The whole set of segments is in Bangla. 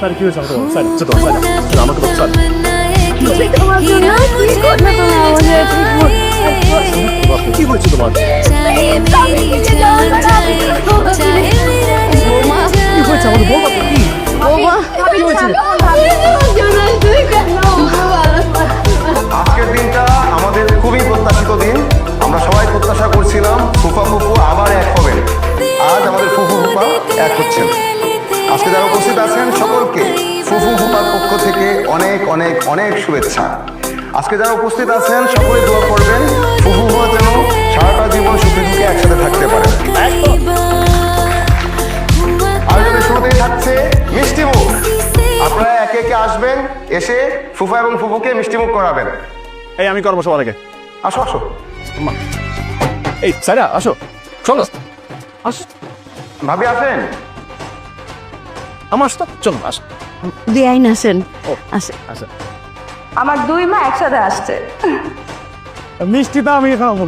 স্যার কি হয়েছে আমাকে স্যার চলো স্যার আমাকে তো স্যার তোমার জন্য কি করলে তুমি আমাদের কি হয়েছে তোমার কি হয়েছে আমাকে বলবো তো কি কি হয়েছে আজকের দিনটা আমাদের খুবই প্রত্যাশিত দিন। আমরা সবাই প্রত্যাশা করছিলাম ফুফা ফুফু আবার এক হবেন। আজ আমাদের ফুফু ফুফা এক হচ্ছেন। আজকে যারা উপস্থিত আছেন সকলকে ফুফু ফুফার পক্ষ থেকে অনেক অনেক অনেক শুভেচ্ছা। আজকে যারা উপস্থিত আছেন সকলে দোয়া করবেন ফুফু ফুফা যেন সারাটা জীবন সুখে দুঃখে একসাথে থাকতে পারেন। আয়োজনের শুরুতেই থাকছে মিষ্টিমুখ। আপনারা একে একে আসবেন, এসে ফুফা এবং ফুফুকে মিষ্টিমুখ করাবেন। এই আমি করবো সবার আগে আসো আসো। এই স্যার আসো চলো আসো ভাবি আসেন। আমার সাথে চলো আসো বেআইন আসেন আসে আচ্ছা আমার দুই মা একসাথে আসছে। মিষ্টি তো আমি খাবো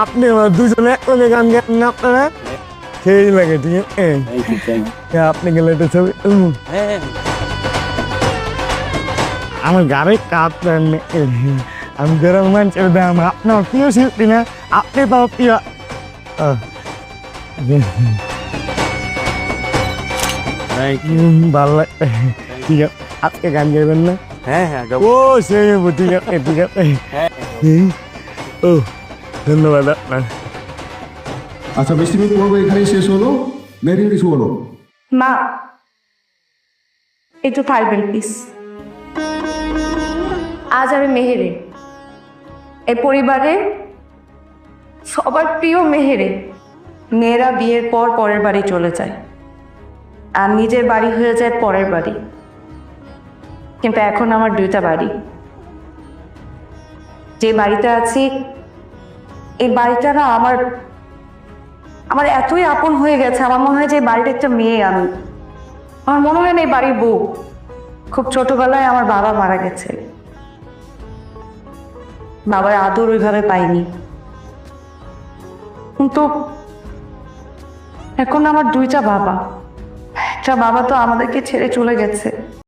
আপনি দুজনে একলগে গান গান না আপনারা সেই লাগে ঠিক আছে আপনি গেলে তো ছবি আমার গাড়ি কাপ আমি যেরকম মানুষের দাম আপনার প্রিয় শিল্পী না আপনি তো প্রিয় ভালো লাগে ঠিক আছে আজকে গান গাইবেন না ও সেই ঠিক আছে ঠিক আছে ও ধন্যবাদ আপনার আচ্ছা মিষ্টিমুখ পর্ব এখানেই শেষ হলো। মেরিন কিছু বলো। মা একটু থাকবেন প্লিজ। আজ আমি মেহেরে, এই পরিবারে সবার প্রিয় মেহেরে। মেয়েরা বিয়ের পর পরের বাড়ি চলে যায় আর নিজের বাড়ি হয়ে যায় পরের বাড়ি, কিন্তু এখন আমার দুইটা বাড়ি। যে বাড়িতে আছি এই বাড়িটা না আমার এতই আপন হয়ে গেছে। আমার মনে হয় যে বাড়ির একটা মেয়ে আমি। আমার মনে হয় না এই বাড়ির বউ। খুব ছোটবেলায় আমার বাবা মারা গেছে, বাবার আদর ওইভাবে পাইনি, কিন্তু এখন আমার দুইটা বাবা। একটা বাবা তো আমাদেরকে ছেড়ে চলে গেছে,